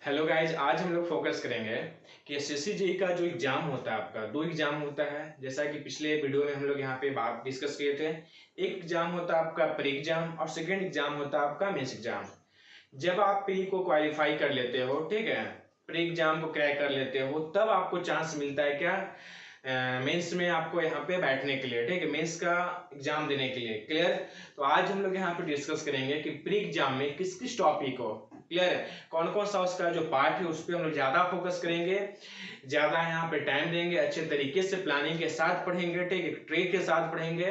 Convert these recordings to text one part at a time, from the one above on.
Hello guys, आज हम लोग फोकस करेंगे कि एसएससी जेई का जो एग्जाम होता है आपका दो एग्जाम होता है। जैसा कि पिछले वीडियो में हम लोग यहाँ पे बात डिस्कस किए थे। एक एग्जाम होता है आपका प्री एग्जाम और सेकेंड एग्जाम होता है आपका मेंस एग्जाम। जब आप प्री को क्वालिफाई कर लेते हो, ठीक है, प्री एग्जाम को क्रैक कर लेते हो, तब आपको चांस मिलता है क्या, मेंस में आपको यहाँ पे बैठने के लिए, ठीक है, मेंस का एग्जाम देने के लिए। क्लियर। तो आज हम लोग यहाँ पे डिस्कस करेंगे कि प्री एग्जाम में किस किस टॉपिक को, क्लियर है, कौन कौन सा उसका जो पार्ट है उस पर हम लोग ज्यादा फोकस करेंगे, ज्यादा यहाँ पे टाइम देंगे, अच्छे तरीके से प्लानिंग के साथ पढ़ेंगे, ठीक है, ट्रिक के साथ पढ़ेंगे।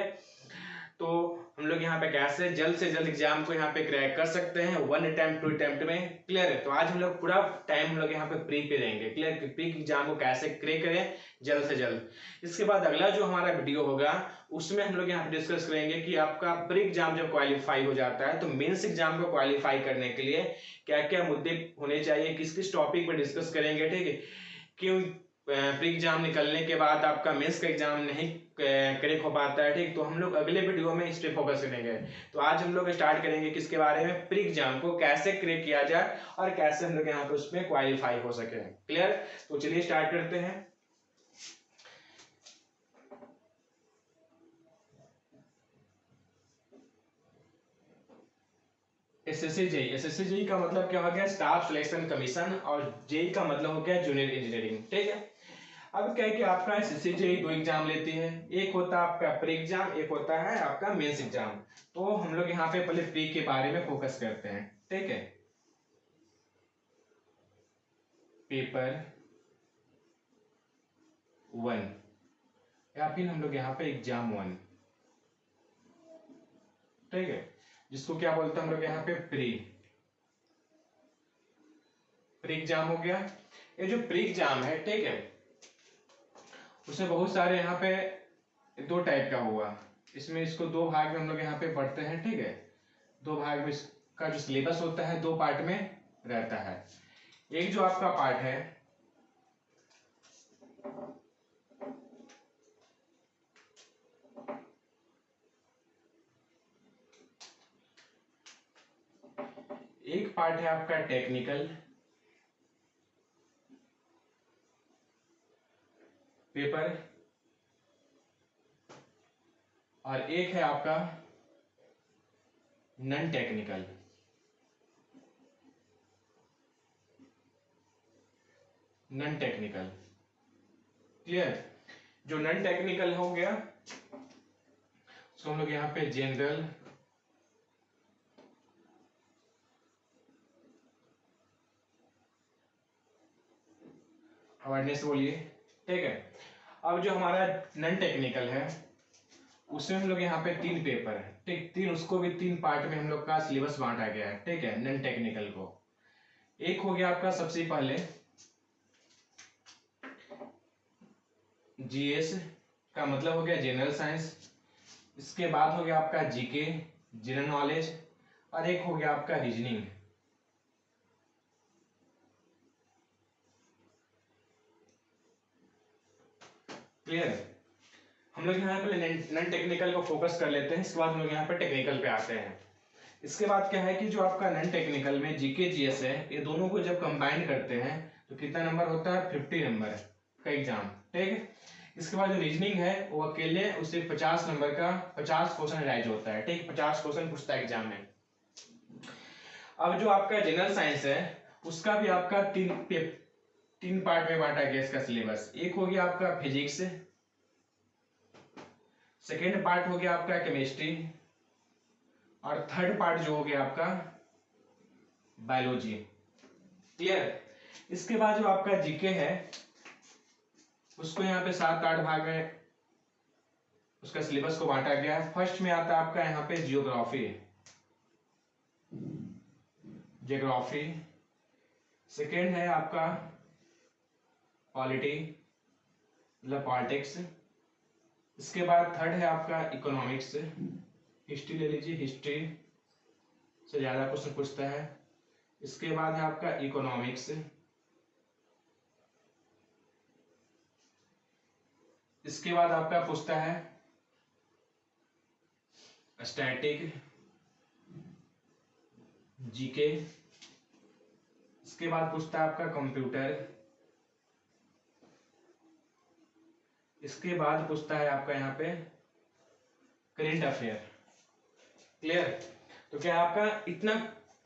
तो हम लोग यहाँ पे कैसे जल्द से जल्द एग्जाम को यहाँ पे क्रैक कर सकते हैं 1 अटेम्प्ट 2 अटेम्प्ट में। क्लियर है। तो आज हम लोग पूरा टाइम हम लोग यहाँ पे प्री पे देंगे। क्लियर। प्री एग्जाम को कैसे क्रैक करें जल्द से जल्द। इसके बाद अगला जो हमारा वीडियो होगा उसमें हम लोग यहाँ पे डिस्कस करेंगे कि आपका प्री एग्जाम जब क्वालिफाई हो जाता है तो मेंस एग्जाम को क्वालिफाई करने के लिए क्या क्या मुद्दे होने चाहिए, किस किस टॉपिक पर डिस्कस करेंगे, ठीक है। क्यों प्री एग्जाम निकलने के बाद आपका मेंस का एग्जाम नहीं क्रैक हो पाता है, ठीक। तो हम लोग अगले वीडियो में इस पे फोकस करेंगे। तो आज हम लोग स्टार्ट करेंगे किसके बारे में, प्री एग्जाम को कैसे क्रैक किया जाए और कैसे हम लोग यहाँ पे उसमें क्वालिफाई हो सके। क्लियर। तो चलिए स्टार्ट करते हैं। एसएससी जेई का मतलब क्या हो गया, स्टाफ सिलेक्शन कमीशन, और जेई का मतलब हो गया जूनियर इंजीनियरिंग, ठीक है। अब क्या है कि आपका एसएससी जेई दो एग्जाम लेती है, एक होता है आपका प्री एग्जाम, एक होता है आपका मेंस एग्जाम। तो हम लोग यहाँ पे पहले प्री के बारे में फोकस करते हैं, ठीक है। पेपर 1 या फिर हम लोग यहाँ पे एग्जाम 1, ठीक है, जिसको क्या बोलते हैं हम लोग यहाँ पे प्री एग्जाम हो गया। ये जो प्री एग्जाम है, ठीक है, उसमें बहुत सारे यहाँ पे दो टाइप का हुआ। इसमें इसको दो भाग में हम लोग यहाँ पे पढ़ते हैं, ठीक है। दो भाग में इसका जो सिलेबस होता है दो पार्ट में रहता है। एक जो आपका पार्ट है एक पार्ट है आपका टेक्निकल पेपर, और एक है आपका नॉन टेक्निकल। क्लियर। जो नॉन टेक्निकल हो गया उसको हम लोग यहाँ पे जनरल अवेयरनेस बोलिए, ठीक है। अब जो हमारा नॉन टेक्निकल है उसमें हम लोग यहाँ पे 3 पेपर है, ठीक, तीन, उसको भी 3 पार्ट में हम लोग का सिलेबस बांटा गया है, ठीक है, नॉन टेक्निकल को। एक हो गया आपका सबसे पहले जीएस का मतलब हो गया जनरल साइंस। इसके बाद हो गया आपका जीके जनरल नॉलेज, और एक हो गया आपका रीजनिंग। क्लियर। हम लोग यहाँ पे नॉन टेक्निकल को फोकस कर लेते हैं, इसके बाद हम लोग यहाँ पे टेक्निकल पे आते हैं। इसके बाद क्या है कि जो आपका नॉन टेक्निकल में जीके जीएस है, ये दोनों को जब कंबाइन करते हैं तो कितना नंबर होता है, 50 नंबर का एग्जाम, ठीक है। इसके बाद जो रीजनिंग है वो अकेले उससे 50 नंबर का 50 क्वेश्चन राइज होता है, ठीक, 50 क्वेश्चन पूछता है एग्जाम में। अब जो आपका जनरल साइंस है उसका भी आपका तीन पार्ट में बांटा गया इसका सिलेबस। एक हो गया आपका फिजिक्स, सेकेंड पार्ट हो गया आपका केमिस्ट्री, और थर्ड पार्ट जो हो गया आपका बायोलॉजी। क्लियर। इसके बाद जो आपका जीके है उसको यहाँ पे 7-8 भाग में उसका सिलेबस को बांटा गया है। फर्स्ट में आता है आपका यहाँ पे ज्योग्राफी, सेकेंड है आपका पॉलिटी मतलब पॉलिटिक्स। इसके बाद थर्ड है आपका इकोनॉमिक्स, हिस्ट्री ले लीजिए, हिस्ट्री से ज्यादा क्वेश्चन पूछता है। इसके बाद है आपका इकोनॉमिक्स, इसके बाद आपका पूछता है स्टैटिक जीके, इसके बाद पूछता है आपका कंप्यूटर, इसके बाद पूछता है आपका यहाँ पे करेंट अफेयर। क्लियर? तो क्या आपका इतना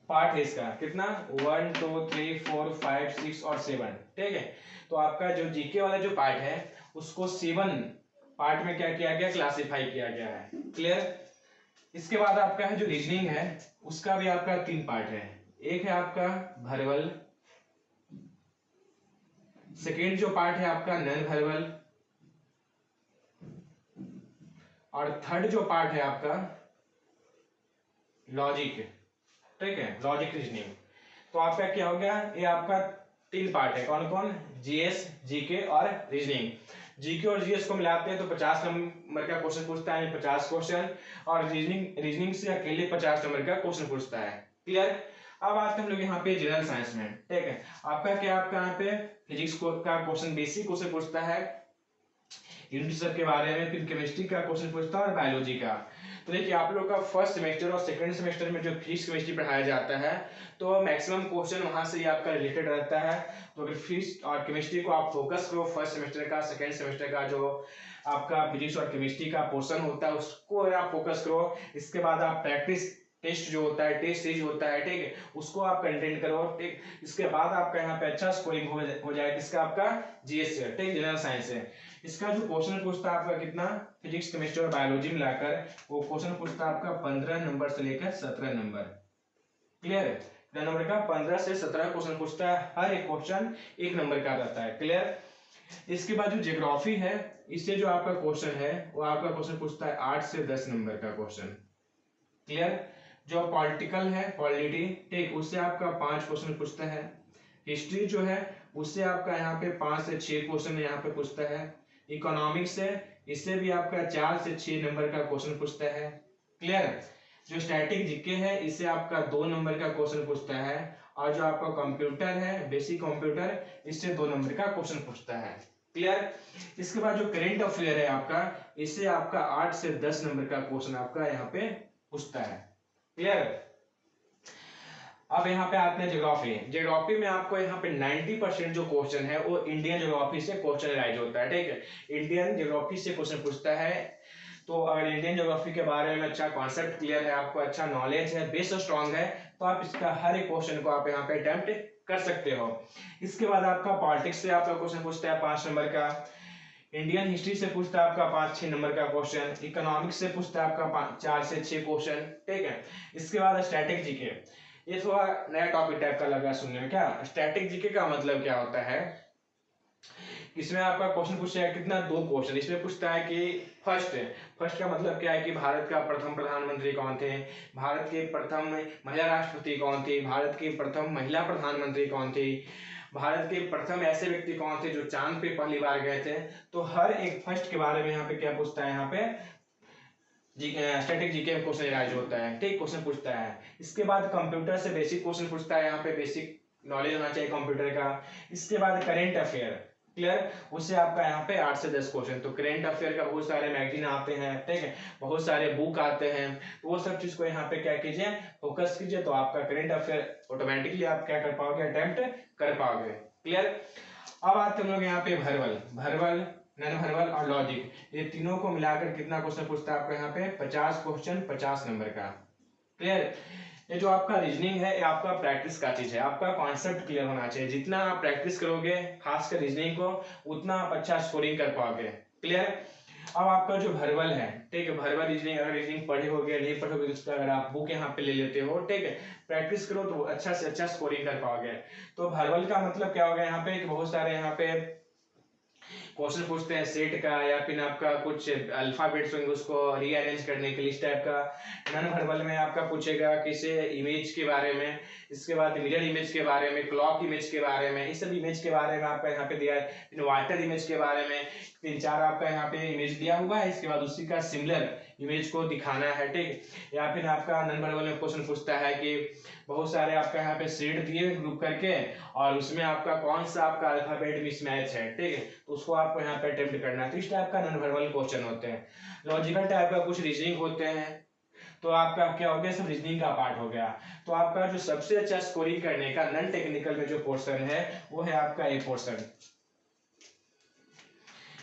पार्ट है इसका, कितना 1 2 3 4 5 6 और 7, ठीक है। तो आपका जो जीके वाला जो पार्ट है उसको 7 पार्ट में क्या किया गया, क्लासिफाई किया गया है। क्लियर? इसके बाद आपका है जो रीजनिंग है उसका भी आपका 3 पार्ट है। एक है आपका वर्बल, सेकेंड जो पार्ट है आपका नॉन वर्बल, और थर्ड जो पार्ट है आपका लॉजिक, ठीक है, लॉजिक रीजनिंग। तो आपका क्या हो गया, ये आपका 3 पार्ट है। कौन कौन? जीएस, जीके और रीजनिंग। जीके और जीएस को मिलाते हैं तो 50 नंबर का क्वेश्चन पूछता है, 50 क्वेश्चन, और रीजनिंग से अकेले 50 नंबर का क्वेश्चन पूछता है। क्लियर? अब आते हैं हम लोग यहाँ पे जनरल साइंस में, ठीक है। आपका क्या, आपका यहाँ पे फिजिक्स का क्वेश्चन, बेसिक क्वेश्चन पूछता है यूनिट सब के बारे में, फिर केमिस्ट्री का क्वेश्चन पूछता है और बायोलॉजी का। तो देखिए आप लोग का फर्स्ट सेमेस्टर और सेकंड सेमेस्टर में जो फिजिक्स केमिस्ट्री पढ़ाया जाता है तो मैक्सिमम क्वेश्चन वहां से ही आपका रिलेटेड रहता है। तो अगर फिजिक्स और केमिस्ट्री को आप फोकस करो, फर्स्ट सेमेस्टर का, सेकंड सेमेस्टर का जो आपका फिजिक्स और केमिस्ट्री का पोर्शन होता है उसको अगर आप फोकस करो, इसके बाद आप प्रैक्टिस टेस्ट जो होता है, टेस्ट सीरीज होता है, ठीक है, उसको आप कंटेंट करो, ठीक। इसके बाद आपका यहाँ पे अच्छा स्कोरिंग हो जाए, किसका? आपका जीएस से, ठीक, जनरल साइंस है। इसका जो क्वेश्चन पूछता है आपका कितना, फिजिक्स केमिस्ट्री और बायोलॉजी मिलाकर वो क्वेश्चन पूछता है आपका 15 नंबर से लेकर 17 नंबर। क्लियर है? कितना नंबर का? 15 से 17 क्वेश्चन पूछता है, हर एक क्वेश्चन 1 नंबर का रहता है। क्लियर? इसके बाद जो ज्योग्राफी है, इससे जो आपका क्वेश्चन है वो आपका क्वेश्चन पूछता है 8 से 10 नंबर का क्वेश्चन। क्लियर? जो पॉलिटिकल है, पॉलिटी, ठीक, उससे आपका 5 क्वेश्चन पूछता है। हिस्ट्री जो है उससे आपका यहाँ पे 5 से 6 क्वेश्चन यहाँ पे पूछता है। इकोनॉमिक्स है, इससे भी आपका 4 से 6 नंबर का क्वेश्चन पूछता है। क्लियर? जो स्टैटिक जीके है इससे आपका 2 नंबर का क्वेश्चन पूछता है, और जो आपका कंप्यूटर है, बेसिक कंप्यूटर, इससे 2 नंबर का क्वेश्चन पूछता है। क्लियर? इसके बाद जो करंट अफेयर है आपका, इससे आपका 8 से 10 नंबर का क्वेश्चन आपका यहाँ पे पूछता है। क्लियर? अब यहाँ पे आते हैं ज्योग्राफी। ज्योग्राफी में आपको यहाँ पे 90% जो क्वेश्चन है वो इंडियन ज्योग्राफी से क्वेश्चन राइज होता है, ठीक है। इंडियन ज्योग्राफी से क्वेश्चन पूछता है। तो अगर इंडियन ज्योग्राफी के बारे में अच्छा कॉन्सेप्ट क्लियर है, आपको अच्छा नॉलेज है, बेस स्ट्रांग है, तो आप इसका हर एक क्वेश्चन को आप यहाँ पे अटेम्प्ट कर सकते हो। इसके बाद आपका पॉलिटिक्स से आपका क्वेश्चन पूछता है 5 नंबर का। इंडियन हिस्ट्री से पूछता है आपका 5-6 नंबर का क्वेश्चन। इकोनॉमिक्स से पूछता है आपका 4 से 6 क्वेश्चन, ठीक है। इसके बाद स्टैटिक जीके, ये थोड़ा नया टॉपिक टाइप का लगा सुनने में। क्या स्टैटिक जीके का मतलब क्या होता है? इसमें आपका क्वेश्चन पूछा है कितना, 2 क्वेश्चन। इसमें पूछता है कि फर्स्ट का मतलब क्या है कि भारत का प्रथम प्रधानमंत्री कौन थे, भारत के प्रथम महिला राष्ट्रपति कौन थी, भारत की प्रथम महिला प्रधानमंत्री कौन थी, भारत के प्रथम ऐसे व्यक्ति कौन थे जो चांद पे पहली बार गए थे। तो हर एक फर्स्ट के बारे में यहाँ पे क्या पूछता है, यहाँ पे स्टैटिक जीके में क्वेश्चन राइज होता है, ठीक, क्वेश्चन पूछता है। इसके बाद कंप्यूटर से बेसिक क्वेश्चन पूछता है, यहाँ पे बेसिक नॉलेज होना चाहिए कंप्यूटर का। इसके बाद करेंट अफेयर, क्लियर, उससे आपका यहाँ पे 8 से 10 क्वेश्चन। तो करेंट अफेयर का बहुत सारे मैगजीन आते हैं, ठीक है, बहुत सारे बुक आते हैं, तो वो सब चीज को यहाँ पे क्या कीजिए, फोकस कीजिए, तो आपका करेंट अफेयर ऑटोमेटिकली आप क्या कर पाओगे, अटेम्प्ट कर पाओगे। क्लियर? अब आते हम लोग यहाँ पे वर्बल, नॉन वर्बल और लॉजिक, ये तीनों को मिलाकर कितना क्वेश्चन पूछता है आपको यहाँ पे, 50 क्वेश्चन 50 नंबर का। क्लियर? ये जो आपका रीजनिंग है ये आपका प्रैक्टिस का चीज है, आपका कॉन्सेप्ट क्लियर होना चाहिए। जितना आप प्रैक्टिस करोगे खासकर रीजनिंग को, उतना आप अच्छा स्कोरिंग कर पाओगे। क्लियर? अब आपका जो वर्बल है, ठीक है, वर्बल रीजनिंग, अगर रीजनिंग पढ़े होगे नहीं पढ़ोगे तो उसका अगर आप बुक यहाँ पे ले लेते हो, ठीक है, प्रैक्टिस करो तो अच्छा से अच्छा स्कोरिंग कर पाओगे। तो वर्बल का मतलब क्या होगा यहाँ पे, बहुत सारे यहाँ पे क्वेश्चन पूछते हैं सेट का, या फिर आपका कुछ अल्फाबेट्स होंगे उसको रीअरेंज करने के लिए, इस टाइप का। नॉन वर्बल में आपका पूछेगा किसी इमेज के बारे में, इसके बाद मिरर इमेज के बारे में, क्लॉक इमेज के बारे में, इस सब इमेज के बारे में आपका यहाँ पे दिया है। वाटर इमेज के बारे में 3-4 आपका यहाँ पे इमेज दिया हुआ है, इसके बाद उसी का सिमिलर इमेज को दिखाना है, ठीक। या फिर आपका नॉन वर्बल में क्वेश्चन पूछता है कि बहुत सारे आपका यहाँ पे सेट दिए ग्रुप करके, और उसमें आपका कौन सा आपका अल्फाबेट मिसमैच है, ठीक है, तो उसको आपको यहाँ पे अटेम्प्ट करना है। तो इस टाइप का नॉन वर्बल क्वेश्चन होते हैं। लॉजिकल टाइप का कुछ रीजनिंग होते हैं, तो आपका क्या हो गया, सब रीजनिंग का पार्ट हो गया। तो आपका जो सबसे अच्छा स्कोरिंग करने का नॉन टेक्निकल में जो पोर्शन है वो है आपका ए पोर्शन।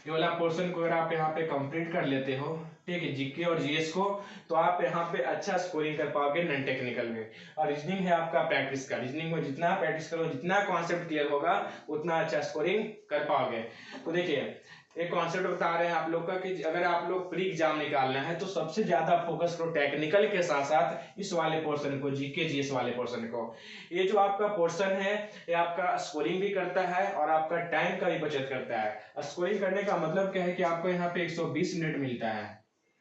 ये वाला पोर्शन को अगर आप यहाँ पे कंप्लीट कर लेते हो, ठीक है, जीके और जीएस को, तो आप यहाँ पे अच्छा स्कोरिंग कर पाओगे नॉन टेक्निकल में। और रीजनिंग है आपका प्रैक्टिस का, रीजनिंग में जितना प्रैक्टिस करो, जितना कॉन्सेप्ट क्लियर होगा, उतना अच्छा स्कोरिंग कर पाओगे। तो देखिए एक कॉन्सेप्ट बता रहे हैं आप लोग का कि अगर आप लोग प्री एग्जाम निकालना है तो सबसे ज्यादा फोकस करो टेक्निकल के साथ साथ इस वाले पोर्शन को, जीके जीएस वाले पोर्शन को। ये जो आपका पोर्शन है ये आपका स्कोरिंग भी करता है और आपका टाइम का भी बचत करता है। स्कोरिंग करने का मतलब क्या है कि आपको यहाँ पे 120 मिनट मिलता है,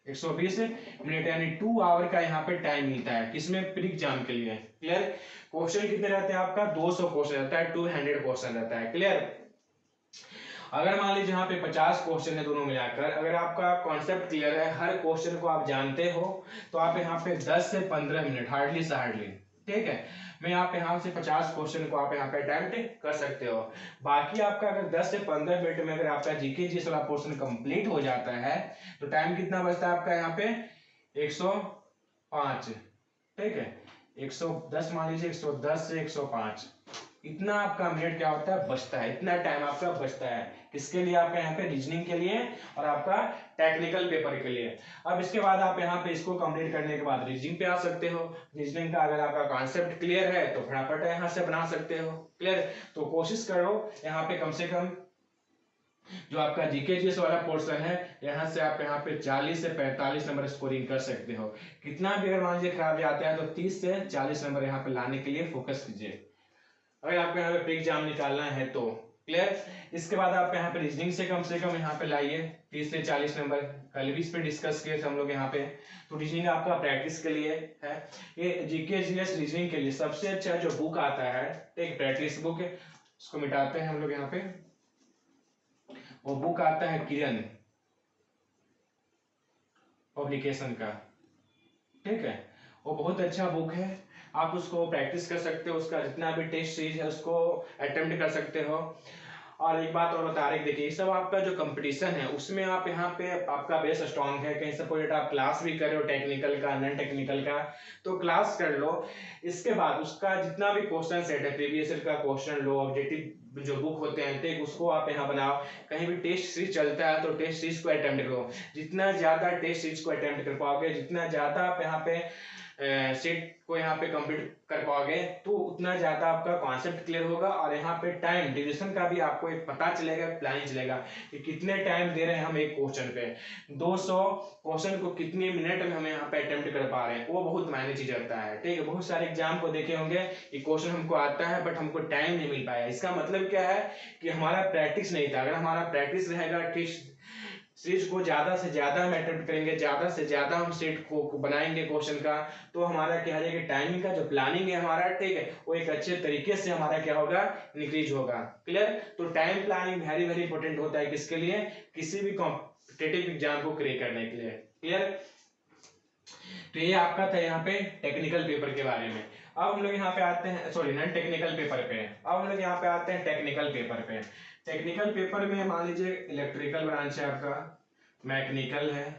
120 मिनट यानी 2 आवर का यहाँ पे टाइम मिलता है, किसमें, प्री एग्जाम के लिए। क्लियर। क्वेश्चन कितने रहते हैं आपका, 200 क्वेश्चन रहता है, 200 क्वेश्चन रहता है। क्लियर। अगर मान लीजिए यहाँ पे 50 क्वेश्चन है दोनों मिलाकर, अगर आपका कॉन्सेप्ट क्लियर है, हर क्वेश्चन को आप जानते हो, तो आप यहाँ पे 10 से 15 मिनट हार्डली से हार्डली, ठीक है, मैं आप यहाँ से 50 क्वेश्चन को आप यहाँ पे अटेम्प्ट कर सकते हो। बाकी आपका अगर 10 से 15 मिनट में अगर आपका जीके जीएस वाला पोर्शन कंप्लीट हो जाता है तो टाइम कितना बचता है आपका यहाँ पे, 105, ठीक है, 110 मान लीजिए, 110 से 105, इतना आपका मिनट क्या होता है, बचता है, इतना टाइम आपका बचता है। किसके लिए, आपका यहाँ पे रीजनिंग के लिए और आपका टेक्निकल पेपर के लिए। अब इसके बाद आप यहाँ पे इसको कंप्लीट करने के बाद रीजनिंग पे आ सकते हो। रीजनिंग का अगर आपका कॉन्सेप्ट क्लियर है तो फटाफट यहाँ से बना सकते हो। क्लियर। तो कोशिश करो यहाँ पे कम से कम जो आपका जीके जीएस वाला पोर्शन है, यहाँ से आप यहाँ पे 40 से 45 नंबर स्कोरिंग कर सकते हो। कितना भी अगर मान लीजिए खराब जाता है तो 30 से 40 नंबर यहाँ पे लाने के लिए फोकस कीजिए, अगर आपको यहाँ पे प्री एग्जाम निकालना है तो। क्लियर। इसके बाद आप यहाँ पे रीजनिंग से कम यहाँ पे लाइए 30 से 40 नंबर, कल भी इस पे डिस्कस किए थे हम लोग यहाँ पे। तो रीजनिंग आपका प्रैक्टिस के लिए है, ये जीके जीएस रीजनिंग के लिए सबसे अच्छा जो बुक आता है, एक प्रैक्टिस बुक है, उसको मिटाते हैं हम लोग यहाँ पे, वो बुक आता है किरण पब्लिकेशन का, ठीक है, वो बहुत अच्छा बुक है, आप उसको प्रैक्टिस कर सकते हो, उसका जितना भी टेस्ट सीरीज है उसको अटेम्प्ट कर सकते हो। और एक बात और बता रहे, देखिए सब आपका जो कंपटीशन है उसमें आप यहाँ पे आपका बेस स्ट्रांग है, कहीं सपोज आप क्लास भी कर रहे हो टेक्निकल का, नॉन टेक्निकल का, तो क्लास कर लो, इसके बाद उसका जितना भी क्वेश्चन सेट है, प्रीवियस ईयर का क्वेश्चन लो, ऑब्जेक्टिव जो बुक होते हैं ठीक, उसको आप यहाँ बनाओ, कहीं भी टेस्ट सीरीज चलता है तो टेस्ट सीरीज को अटेम्प्ट करो, जितना ज्यादा टेस्ट सीरीज को अटेम्प्ट कर पाओगे, जितना ज्यादा आप यहाँ पे सेट को यहाँ पे कंप्लीट कर पाओगे, तो उतना ज्यादा आपका कॉन्सेप्ट क्लियर होगा और यहाँ पे टाइम ड्यूरेशन का भी आपको एक पता चलेगा, प्लानिंग चलेगा कि कितने टाइम दे रहे हैं हम एक क्वेश्चन पे, 200 क्वेश्चन को कितने मिनट में हम यहाँ पे अटेम्प्ट कर पा रहे हैं, वो बहुत मायने चीज रखता है। ठीक है, बहुत सारे एग्जाम को देखे होंगे कि क्वेश्चन हमको आता है बट हमको टाइम नहीं मिल पाया, इसका मतलब क्या है कि हमारा प्रैक्टिस नहीं था। अगर हमारा प्रैक्टिस रहेगा, टेस्ट सीरीज को ज्यादा से ज्यादा हम अटेम्प्ट करेंगे, ज्यादा से ज्यादा हम सेट को बनाएंगे क्वेश्चन का, तो हमारा क्या है कि टाइमिंग का जो प्लानिंग है हमारा, ठीक है, वो एक अच्छे तरीके से हमारा क्या होगा, इंक्रीज होगा। क्लियर। तो time planning very very important होता है, किसके लिए, किसी भी कॉम्पिटिटिव एग्जाम को क्लियर करने के लिए। क्लियर। तो ये आपका था यहाँ पे टेक्निकल पेपर के बारे में। अब हम लोग यहाँ पे आते हैं, सॉरी नॉन टेक्निकल पेपर पे, अब हम लोग यहाँ पे आते हैं टेक्निकल पेपर पे। टेक्निकल पेपर में मान लीजिए इलेक्ट्रिकल ब्रांच है आपका, मैकेनिकल है,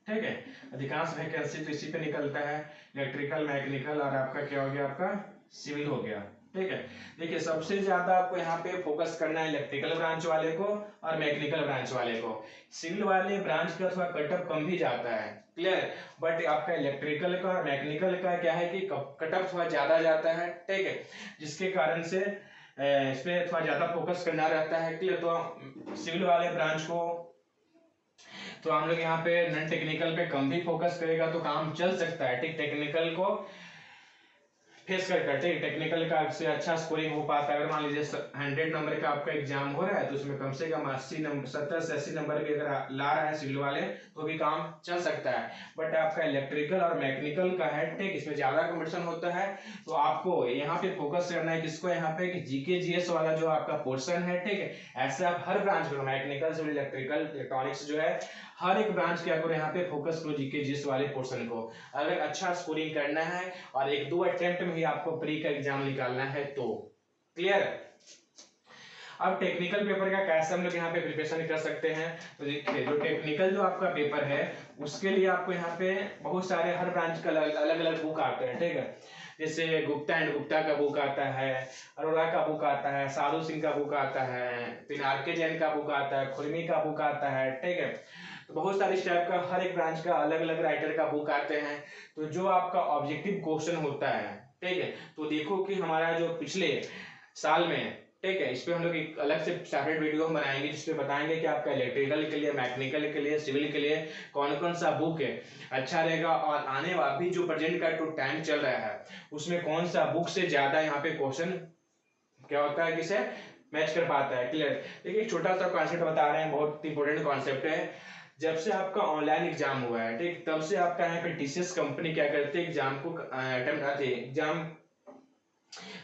ठीक है, अधिकांश वैकेंसी तो इसी पे निकलता है, इलेक्ट्रिकल, मैकेनिकल और आपका क्या हो गया, आपका सिविल हो गया। ठीक है, देखिए सबसे ज्यादा आपको यहाँ पे फोकस करना है इलेक्ट्रिकल ब्रांच वाले को और मैकेनिकल ब्रांच वाले को। सिविल वाले ब्रांच का थोड़ा कटअप कम भी जाता है, क्लियर, बट आपका इलेक्ट्रिकल का और मैकेनिकल का क्या है कि कटअप थोड़ा ज्यादा जाता है, ठीक है, जिसके कारण से इस पे थोड़ा ज्यादा फोकस करना रहता है। क्लियर। तो सिविल वाले ब्रांच को तो हम लोग यहाँ पे नॉन टेक्निकल पे कम भी फोकस करेगा तो काम चल सकता है, ठीक, टेक्निकल को फेस कर करते टेक्निकल का से अच्छा स्कोरिंग हो पाता है। अगर मान लीजिए 100 नंबर का आपका एग्जाम हो रहा है तो उसमें कम से कम 80 नंबर, 70 से 80 नंबर भी अगर ला रहा है सिविल वाले तो भी काम चल सकता है। बट आपका इलेक्ट्रिकल और मैकेनिकल का है, ठीक, इसमें ज्यादा कंपटीशन होता है, तो आपको यहाँ पे फोकस करना है किसको, यहाँ पे कि जीके जीएस वाला जो आपका पोर्शन है, ठीक है, ऐसे आप हर ब्रांच को, मैकेनिकल सिविल इलेक्ट्रिकल इलेक्ट्रॉनिक्स जो है, हर एक ब्रांच क्या करो यहाँ पे फोकस करो जीके जीएस वाले पोर्शन को, अगर अच्छा स्कोरिंग करना है और 1-2 अटेम्प्ट में ही आपको प्री का एग्जाम निकालना है तो। क्लियर। अब टेक्निकल पेपर का कैसे हम लोग यहाँ पे प्रिपरेशन कर सकते हैं, तो देखिए जो टेक्निकल जो आपका पेपर है उसके लिए आपको यहाँ पे बहुत सारे हर ब्रांच का अलग अलग बुक आते हैं, ठीक है। जैसे गुप्ता एंड गुप्ता का बुक आता है, अरोड़ा का बुक आता है, साधु सिंह का बुक आता है, फिर आर.के. जैन का बुक आता है, खुरमी का बुक आता है, ठीक है। तो बहुत सारी इस टाइप का हर एक ब्रांच का अलग अलग राइटर का बुक आते हैं। तो जो आपका ऑब्जेक्टिव क्वेश्चन होता है, ठीक है, तो देखो कि हमारा जो पिछले साल में, ठीक है, इस पे हम लोग एक अलग से सेपरेट वीडियो हम बनाएंगे जिसपे बताएंगे कि आपका इलेक्ट्रिकल के लिए, मैकेनिकल के लिए, सिविल के लिए कौन कौन सा बुक है अच्छा रहेगा, और आने वाला भी जो प्रेजेंट का जो टाइम चल रहा है उसमें कौन सा बुक से ज्यादा यहाँ पे क्वेश्चन क्या होता है, किसे मैच कर पाता है। क्लियर। देखिए एक छोटा सा कॉन्सेप्ट बता रहे हैं, बहुत इंपॉर्टेंट कॉन्सेप्ट है। जब से आपका ऑनलाइन एग्जाम हुआ है, ठीक, तब से आपका यहाँ पे टीसीएस कंपनी क्या करते हैं, एग्जाम को अटेम्प्ट आते हैं, एग्जाम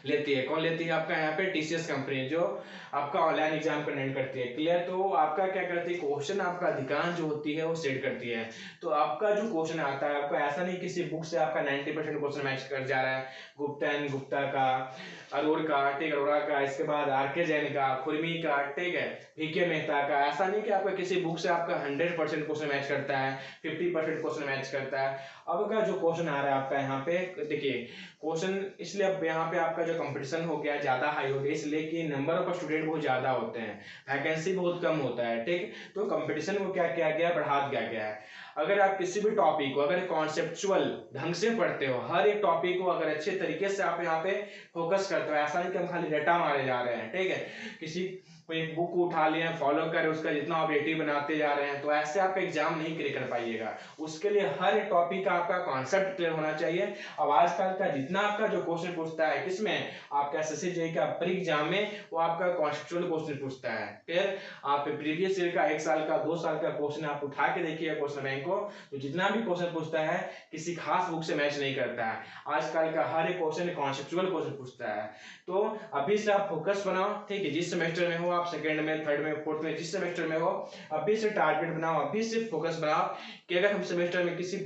लेती है। कौन लेती है? आपका यहाँ पे टीसीएस कंपनी, जो आपका ऑनलाइन एग्जाम कंडक्ट करती है। क्लियर। तो आपका क्या करती है, क्वेश्चन आपका अधिकांश जो होती है वो सेट करती है। तो आपका जो क्वेश्चन आता है, आपका ऐसा नहीं किसी बुक से आपका 90% क्वेश्चन मैच कर जा रहा है। गुप्ता एंड गुप्ता का, अरोड़ का, ठीक, अरोड़ा का, इसके बाद आर.के. जैन का, खुरमी का, ठीक है, वी.के. मेहता का। ऐसा नहीं कि आपका किसी बुक से आपका 100% क्वेश्चन मैच करता है, 50% क्वेश्चन मैच करता है। अब का जो क्वेश्चन आ रहा है आपका यहाँ पे, देखिए क्वेश्चन इसलिए अब यहाँ पे आपका जो कंपटीशन हो गया ज्यादा हाई हो गया, इसलिए कि नंबर ऑफ स्टूडेंट बहुत ज्यादा होते हैं, वैकेंसी बहुत कम होता है, ठीक। तो कंपटीशन को क्या किया गया, बढ़ा दिया गया है। अगर आप किसी भी टॉपिक को अगर कॉन्सेप्चुअल ढंग से पढ़ते हो, हर एक टॉपिक को अगर अच्छे तरीके से आप यहाँ पे फोकस करते हो, ऐसा नहीं कि हम खाली रटा मारे जा रहे हैं, ठीक है, किसी कोई बुक उठा लिए फॉलो कर उसका जितना ऑब्जेक्टिव बनाते जा रहे हैं, तो ऐसे आपका एग्जाम नहीं क्लियर कर पाइएगा। उसके लिए हर एक टॉपिक का आपका कॉन्सेप्ट क्लियर होना चाहिए। अब आजकल का जितना आपका जो क्वेश्चन पूछता है, किसमें, आपका एसएससी जेईई का प्री एग्जाम में, वो आपका कॉन्सेप्चुअल क्वेश्चन पूछता है। फिर आप प्रीवियस ईयर का 1 साल का 2 साल का क्वेश्चन आप उठा के देखिए क्वेश्चन बैंक को, तो जितना भी क्वेश्चन पूछता है किसी खास बुक से मैच नहीं करता है। आजकल का हर एक क्वेश्चन कॉन्सेप्चुअल क्वेश्चन पूछता है। तो अभी से आप फोकस बनाओ, ठीक है, जिस सेमेस्टर में हो आप, सेकंड में, थर्ड में, फोर्थ में, जिस सेमेस्टर में हो, अभी से टारगेट बनाओ, अभी से फोकस बनाओ कि अगर हम सेमेस्टर में किसी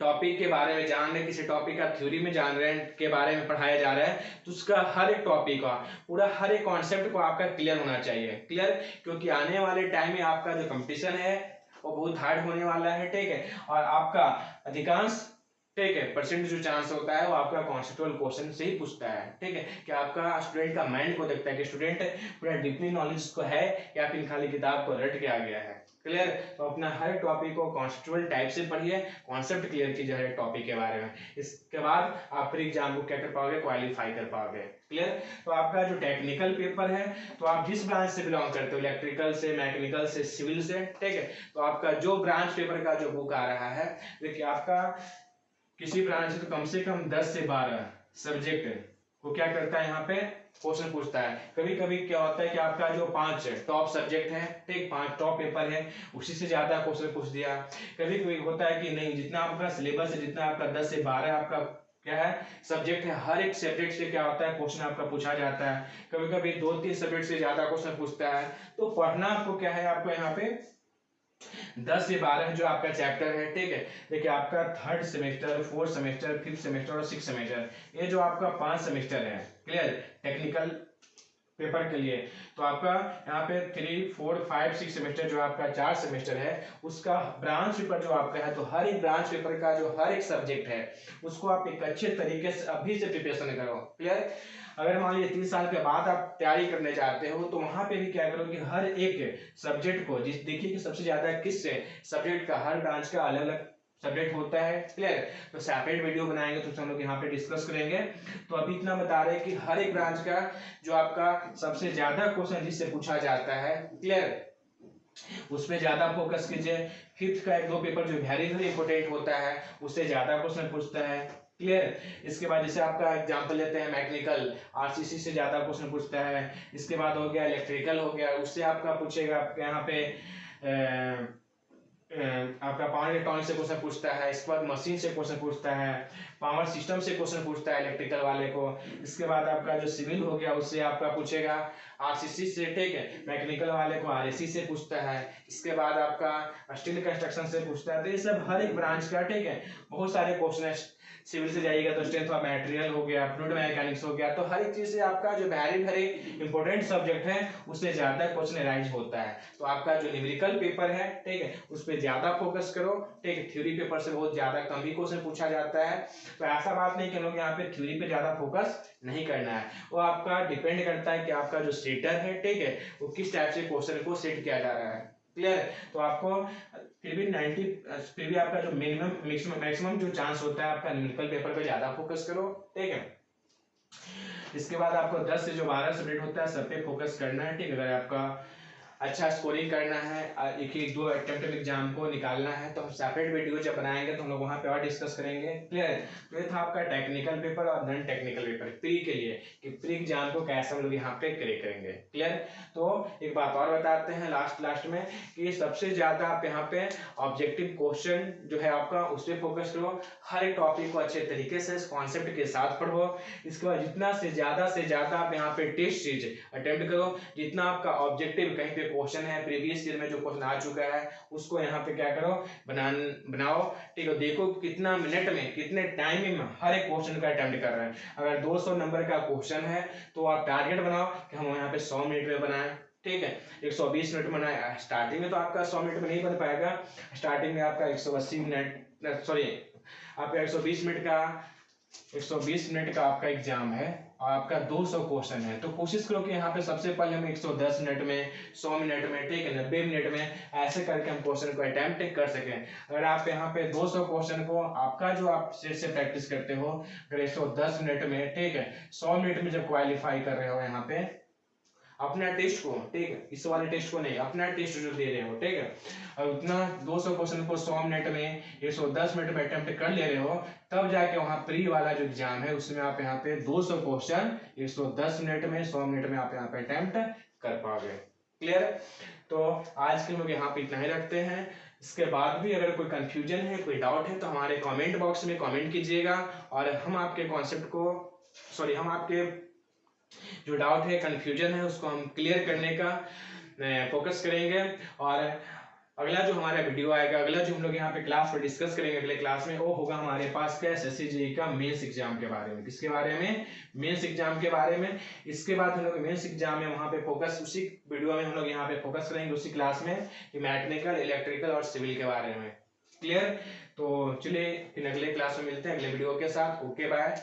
टॉपिक के बारे में जान रहे हैं, किसी टॉपिक का थ्योरी में जान रहे हैं, के बारे में पढ़ाया जा रहा है, तो उसका हर एक टॉपिक का पूरा हर एक कॉन्सेप्ट को आपका क्लियर होना चाहिए। क्लियर। क्योंकि आने वाले टाइम में आपका जो कंपटीशन है वो बहुत हार्ड होने वाला है, ठीक है, और आपका अधिकांश, ठीक है, परसेंट जो चांस होता है वो आपका कॉन्सेप्चुअल क्वेश्चन से ही पूछता है, ठीक है, कि आपका स्टूडेंट का माइंड को देखता है कि स्टूडेंट पूरा डीपली नॉलेज को है या फिर खाली किताब को रट के आ गया है। क्लियर। तो अपना हर टॉपिक को कॉन्सेप्चुअल टाइप से पढ़िए, कॉन्सेप्ट क्लियर कीजिए हर टॉपिक के बारे में। इसके बाद आप फिर एग्जाम को क्या कर पाओगे, क्वालिफाई कर पाओगे। क्लियर। तो आपका जो टेक्निकल पेपर है, तो आप जिस ब्रांच से बिलोंग करते हो, इलेक्ट्रिकल से, मैकेनिकल से, सिविल से, ठीक है, तो आपका जो ब्रांच पेपर का जो बुक आ रहा है, देखिए आपका किसी ब्रांच से तो कम से कम 10 से 12 सब्जेक्ट को क्या करता है, यहाँ पे क्वेश्चन पूछता है। कभी कभी क्या होता है कि आपका जो 5 टॉप सब्जेक्ट है, ठीक, 5 टॉप पेपर है, उसी से ज्यादा क्वेश्चन पूछ दिया। कभी कभी होता है कि नहीं, जितना आपका सिलेबस है, जितना आपका 10 से 12 आपका क्या है सब्जेक्ट है, हर एक सब्जेक्ट से क्या होता है क्वेश्चन आपका पूछा जाता है। कभी कभी 2-3 सब्जेक्ट से ज्यादा क्वेश्चन पूछता है। तो पढ़ना आपको क्या है, आपको यहाँ पे 10 से 12 जो आपका चैप्टर है, ठीक है। देखिए आपका 3rd semester, 4th semester, 5th semester और 6th सेमेस्टर, ये जो आपका 5 सेमेस्टर है, क्लियर, टेक्निकल पेपर के लिए। तो आपका यहाँ पे 3, 4, 5, 6 सेमेस्टर जो आपका 4 सेमेस्टर है, उसका ब्रांच पेपर जो आपका है, तो हर एक ब्रांच पेपर का जो हर एक सब्जेक्ट है उसको आप एक अच्छे तरीके से अभी से प्रिपरेशन करो। क्लियर। अगर मान लीजिए 3 साल के बाद आप तैयारी करने चाहते हो, तो वहां पे भी क्या करो कि हर एक सब्जेक्ट को, जिस देखिए कि सबसे ज्यादा किस सब्जेक्ट का, हर ब्रांच का अलग अलग सब्जेक्ट होता है। क्लियर। तो सेपरेट वीडियो बनाएंगे तो हम लोग यहाँ पे डिस्कस करेंगे। तो अभी इतना बता रहे हैं कि हर एक ब्रांच का जो आपका सबसे ज्यादा क्वेश्चन जिससे पूछा जाता है, क्लियर, उसमें ज्यादा फोकस कीजिए। 5th का 1-2 पेपर जो वेरी वेरी इंपॉर्टेंट होता है, उससे ज्यादा क्वेश्चन पूछता है। क्लियर। इसके बाद जैसे आपका एग्जांपल लेते हैं मैकेनिकल, आरसीसी से ज्यादा क्वेश्चन पूछता है। इसके बाद हो गया इलेक्ट्रिकल, हो गया, उससे आपका पूछेगा आपके यहाँ पे आपका पावर इलेक्ट्रॉनिक से क्वेश्चन पूछता है। इसके बाद मशीन से क्वेश्चन पूछता है, पावर सिस्टम से क्वेश्चन पूछता है इलेक्ट्रिकल वाले को। इसके बाद आपका जो सिविल हो गया उससे आपका पूछेगा आरसीसी से, ठीक है। मैकेनिकल वाले को आरएसी से पूछता है। इसके बाद आपका स्टील कंस्ट्रक्शन से पूछता है। तो ये सब हर एक ब्रांच का, ठीक है, बहुत सारे क्वेश्चन है। सिविल से जाइएगा तो स्ट्रेंथ ऑफ मटेरियल हो गया, फ्लूइड मैकेनिक्स हो गया। तो हर एक चीज से आपका जो वेरी वेरी इंपॉर्टेंट सब्जेक्ट है उससे ज्यादा क्वेश्चन अराइज होता है। तो आपका जो न्यूमेरिकल पेपर है, ठीक है, उस पर ज्यादा फोकस करो, ठीक है। थ्योरी पेपर से बहुत ज्यादा कम ही क्वेश्चन पूछा जाता है। तो ऐसा बात नहीं कि लोग यहाँ पे थ्योरी पे ज्यादा फोकस नहीं करना है, वो आपका डिपेंड करता है कि आपका जो सेटर है, ठीक है, वो किस टाइप से क्वेश्चन को सेट किया जा रहा है। क्लियर है? तो आपको फिर भी आपका जो मिनिमम मैक्सिमम जो चांस होता है आपका न्यूमेरिकल पेपर पे ज्यादा फोकस करो, ठीक है। इसके बाद आपको 10 से जो 12 सब्जेक्ट होता है सब पे फोकस करना है, ठीक है। अगर आपका अच्छा स्कोरिंग करना है, एक दो अटेम्प्ट एग्जाम को निकालना है, तो हम सेपरेट वीडियो जब बनाएंगे तो हम लोग वहां पे और डिस्कस करेंगे। क्लियर है? तो ये था आपका टेक्निकल पेपर और नॉन टेक्निकल पेपर प्री के लिए, कि प्री एग्जाम को कैसे हम लोग यहाँ पे क्रैक करेंगे। क्लियर? तो एक बात और बताते हैं लास्ट में कि सबसे ज्यादा आप यहाँ पे ऑब्जेक्टिव क्वेश्चन जो है आपका उस पर फोकस करो। हर एक टॉपिक को अच्छे तरीके से कॉन्सेप्ट के साथ पढ़ो। इसके बाद जितना से ज्यादा आप यहाँ पे टेस्ट सीरीज अटेम्प्ट करो। जितना आपका ऑब्जेक्टिव कहीं पे क्वेश्चन है प्रीवियस ईयर में जो क्वेश्चन आ चुका है उसको यहाँ पे क्या करो, बनाओ, ठीक है। देखो कितना मिनट में, कितने टाइम में हर एक क्वेश्चन का अटेम्प्ट कर रहे हैं। अगर 200 नंबर का क्वेश्चन है तो आप टारगेट बनाओ कि हम यहाँ पे 100 मिनट में बनाएं, ठीक है। 120 मिनट में बनाए। स्टार्टिंग में तो आपका 100 मिनट में नहीं बन पाएगा। स्टार्टिंग में आपका 180 मिनट, सॉरी, आपका 120 मिनट का आपका एग्जाम है और आपका 200 क्वेश्चन है। तो कोशिश करो कि यहाँ पे सबसे पहले हम 110 मिनट में, 100 मिनट में, ठीक है, 90 मिनट में, ऐसे करके हम क्वेश्चन को अटेम्प्ट कर सकें। अगर आप यहाँ पे 200 क्वेश्चन को आपका जो आप से प्रैक्टिस करते हो, अगर 110 मिनट में, ठीक है, 100 मिनट में जब क्वालिफाई कर रहे हो यहाँ पे अपना टेस्ट को, ठीक है, इस वाले टेस्ट को नहीं, अपना टेस्ट जो दे रहे हो, ठीक है, और उतना 200 क्वेश्चन को 100 मिनट में, 110 मिनट में अटेम्प्ट कर ले रहे हो, तब जाके वहां प्री वाला जो एग्जाम है उसमें आप यहाँ पे 200 क्वेश्चन 110 मिनट में, 100 मिनट में आप यहाँ पे अटेम्प्ट कर पाओगे। क्लियर? तो आज के लोग यहाँ पे इतना ही रखते हैं। इसके बाद भी अगर कोई कंफ्यूजन है, कोई डाउट है, तो हमारे कमेंट बॉक्स में कमेंट कीजिएगा और हम आपके कॉन्सेप्ट को, सॉरी, हम आपके जो डाउट है, कंफ्यूजन है, उसको हम क्लियर करने का फोकस करेंगे। और अगला जो हमारा वीडियो आएगा, अगला जो हम लोग यहाँ पे क्लास में डिस्कस करेंगे अगले क्लास में, वो होगा हमारे पास क्या, एसएससी जेईई का मेंस एग्जाम के बारे में। किसके बारे में? मेंस एग्जाम के बारे में। इसके बाद हम लोग मेंस एग्जाम में वहां पे फोकस, उसी वीडियो में हम लोग यहाँ पे फोकस करेंगे उसी क्लास में कि मैकेनिकल, इलेक्ट्रिकल और सिविल के बारे में। क्लियर? तो चलिए फिर अगले क्लास में मिलते हैं अगले वीडियो के साथ। Okay, bye.